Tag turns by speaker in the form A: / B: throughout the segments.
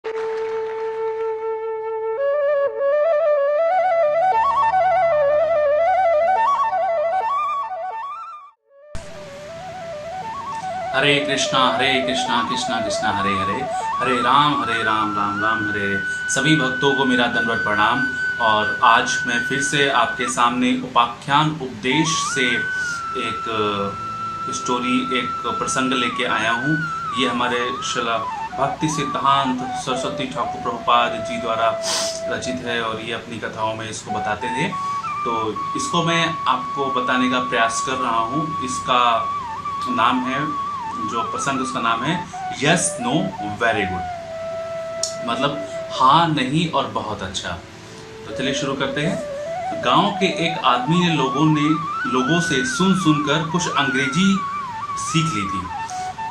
A: हरे कृष्णा कृष्णा कृष्णा हरे हरे, हरे राम राम राम हरे हरे। सभी भक्तों को मेरा दंडवत प्रणाम। और आज मैं फिर से आपके सामने उपाख्यान उपदेश से एक स्टोरी, एक प्रसंग लेके आया हूँ। ये हमारे श्रील भक्ति सिद्धांत सरस्वती ठाकुर प्रभुपाद जी द्वारा रचित है और ये अपनी कथाओं में इसको बताते थे। तो इसको मैं आपको बताने का प्रयास कर रहा हूँ। इसका नाम है, जो प्रसंग उसका नाम है यस नो वेरी गुड, मतलब हाँ नहीं और बहुत अच्छा। तो चलिए शुरू करते हैं। गांव के एक आदमी ने लोगों से सुन सुनकर कुछ अंग्रेजी सीख ली थी।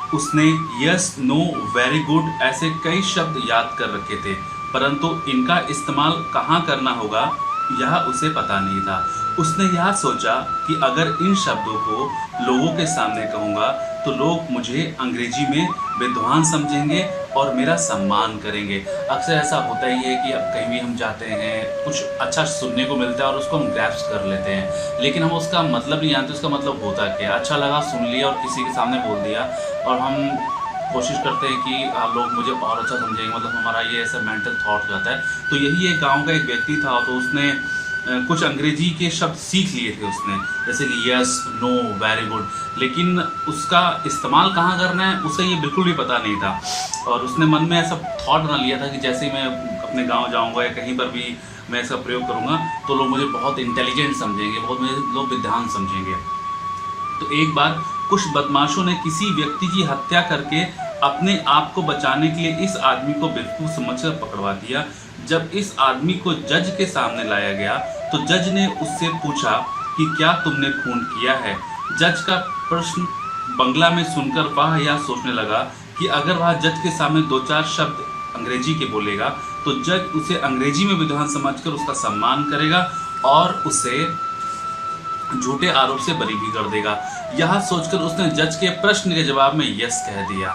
A: उसने यस नो वेरी गुड ऐसे कई शब्द याद कर रखे थे, परंतु इनका इस्तेमाल कहाँ करना होगा यह उसे पता नहीं था। उसने यह सोचा कि अगर इन शब्दों को लोगों के सामने कहूँगा तो लोग मुझे अंग्रेजी में विद्वान समझेंगे और मेरा सम्मान करेंगे। अक्सर ऐसा होता ही है कि अब कहीं भी हम जाते हैं, कुछ अच्छा सुनने को मिलता है और उसको हम ग्रैस्प कर लेते हैं, लेकिन हम उसका मतलब नहीं जानते उसका मतलब होता क्या। अच्छा लगा, सुन लिया और किसी के सामने बोल दिया, और हम कोशिश करते हैं कि लोग मुझे और अच्छा समझेंगे, मतलब हमारा ये ऐसा मेंटल थॉट जाता है। तो यही एक गाँव का एक व्यक्ति था, तो उसने कुछ अंग्रेजी के शब्द सीख लिए थे उसने, जैसे कि यस नो वेरी गुड, लेकिन उसका इस्तेमाल कहाँ करना है उसे ये बिल्कुल भी पता नहीं था। और उसने मन में ऐसा थॉट बना लिया था कि जैसे ही मैं अपने गांव जाऊंगा या कहीं पर भी मैं इसका प्रयोग करूंगा तो लोग मुझे बहुत इंटेलिजेंट समझेंगे, बहुत मुझे लोग विद्वान समझेंगे। तो एक बार कुछ बदमाशों ने किसी व्यक्ति की हत्या करके अपने आप को बचाने के लिए इस आदमी को बेवकूफ़ समझकर पकड़वा दिया। जब इस आदमी को जज के सामने लाया गया तो जज ने उससे पूछा कि क्या तुमने खून किया है। जज का प्रश्न बंगला में सुनकर वह यह सोचने लगा कि अगर वह जज के सामने दो चार शब्द अंग्रेजी के बोलेगा तो जज उसे अंग्रेजी में विद्वान समझकर उसका सम्मान करेगा और उसे झूठे आरोप से बरी भी कर देगा। यह सोचकर उसने जज के प्रश्न के जवाब में यस कह दिया।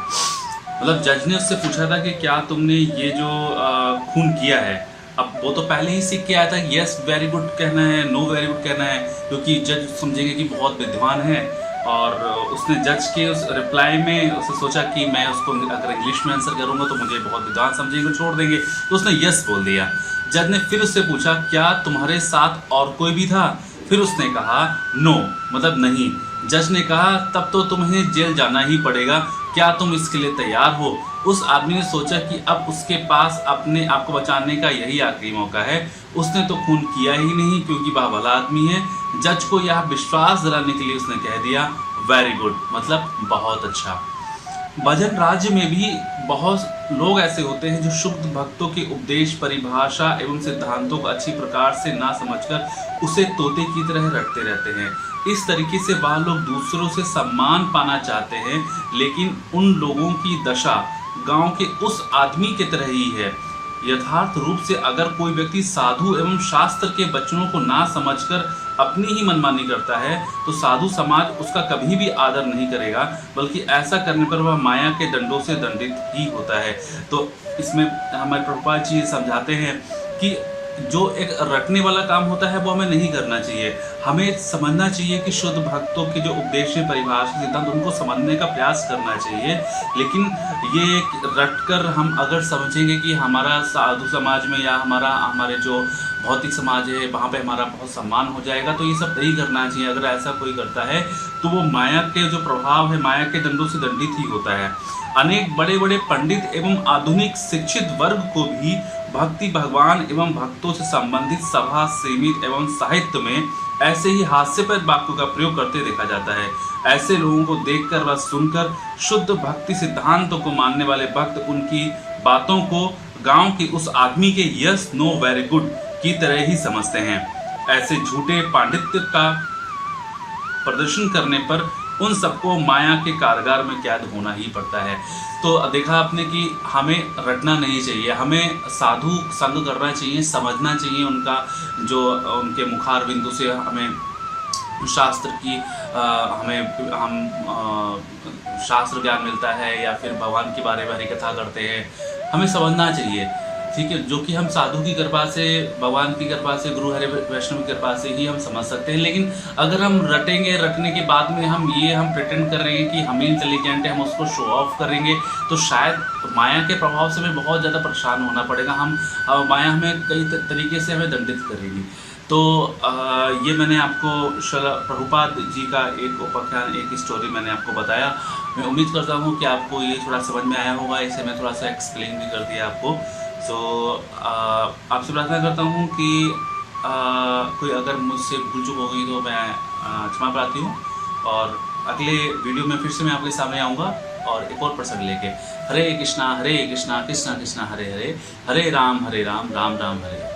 A: मतलब जज ने उससे पूछा था कि क्या तुमने ये जो खून किया है। अब वो तो पहले ही सीख के आया था यस वेरी गुड कहना है, नो वेरी गुड कहना है, क्योंकि जज समझेंगे कि बहुत विद्वान है। और उसने जज के उस रिप्लाई में उसने सोचा कि मैं उसको अगर इंग्लिश में आंसर करूंगा तो मुझे बहुत विद्वान समझेंगे, छोड़ देंगे, तो उसने यस बोल दिया। जज ने फिर उससे पूछा क्या तुम्हारे साथ और कोई भी था। फिर उसने कहा नो, मतलब नहीं। जज ने कहा तब तो तुम्हें जेल जाना ही पड़ेगा, क्या तुम इसके लिए तैयार हो। उस आदमी ने सोचा कि अब उसके पास अपने आप को बचाने का यही आखिरी मौका है। उसने तो खून किया ही नहीं क्योंकि वह भला आदमी है। जज को यह विश्वास दिलाने के लिए उसने कह दिया वेरी गुड, मतलब बहुत अच्छा। भजन राज्य में भी बहुत लोग ऐसे होते हैं जो शुद्ध भक्तों के उपदेश, परिभाषा एवं सिद्धांतों को अच्छी प्रकार से ना समझकर उसे तोते की तरह रटते रहते हैं। इस तरीके से वह लोग दूसरों से सम्मान पाना चाहते हैं, लेकिन उन लोगों की दशा गांव के उस आदमी के तरह ही है। यथार्थ रूप से अगर कोई व्यक्ति साधु एवं शास्त्र के वचनों को ना समझकर अपनी ही मनमानी करता है तो साधु समाज उसका कभी भी आदर नहीं करेगा, बल्कि ऐसा करने पर वह माया के दंडों से दंडित ही होता है। तो इसमें हमारे प्रभुपाद जी समझाते हैं कि जो एक रटने वाला काम होता है वो हमें नहीं करना चाहिए। हमें समझना चाहिए कि शुद्ध भक्तों के जो उपदेश है, परिभाषा, सिद्धांत, उनको समझने का प्रयास करना चाहिए। लेकिन ये रटकर हम अगर समझेंगे कि हमारा साधु समाज में या हमारे जो भौतिक समाज है वहाँ पे हमारा बहुत सम्मान हो जाएगा, तो ये सब नहीं करना चाहिए। अगर ऐसा कोई करता है तो वो माया के जो प्रभाव है, माया के दंडों से दंडित ही होता है। अनेक बड़े बड़े पंडित एवं आधुनिक शिक्षित वर्ग को भी भक्ति, भगवान एवं भक्तों से संबंधित सभा, सीमित एवं साहित्य में ऐसे ही हास्यप्रद वाक्यों का प्रयोग करते देखा जाता है। ऐसे लोगों को देखकर व सुनकर शुद्ध भक्ति सिद्धांतों को मानने वाले भक्त उनकी बातों को गांव के उस आदमी के यस नो वेरी गुड की तरह ही समझते हैं। ऐसे झूठे पांडित्य का प्रदर्शन करने पर उन सबको माया के कारगार में कैद होना ही पड़ता है। तो देखा आपने कि हमें रटना नहीं चाहिए, हमें साधु संग करना चाहिए, समझना चाहिए उनका जो उनके मुखार बिंदु से हमें शास्त्र की शास्त्र ज्ञान मिलता है, या फिर भगवान के बारे में हरि कथा करते हैं, हमें समझना चाहिए, ठीक है, जो कि हम साधु की कृपा से, भगवान की कृपा से, गुरु हरि वैष्णव की कृपा से ही हम समझ सकते हैं। लेकिन अगर हम रटेंगे, रटने के बाद में हम प्रिटेंड कर रहे हैं कि हम ही इंटेलिजेंट हैं, हम उसको शो ऑफ करेंगे, तो शायद माया के प्रभाव से हमें बहुत ज़्यादा परेशान होना पड़ेगा। माया हमें कई तरीके से हमें दंडित करेगी। तो ये मैंने आपको श्रील प्रभुपाद जी का एक उपाख्यान, एक स्टोरी मैंने आपको बताया। मैं उम्मीद करता हूँ कि आपको ये थोड़ा समझ में आया होगा। इसे मैं थोड़ा सा एक्सप्लेन भी कर दिया आपको। तो आपसे प्रार्थना करता हूँ कि कोई अगर मुझसे भूल चूक हो गई तो मैं क्षमा प्रार्थी हूँ। और अगले वीडियो में फिर से मैं आपके सामने आऊँगा और एक और प्रसंग लेके। हरे कृष्णा कृष्णा कृष्णा हरे हरे, हरे राम राम राम हरे।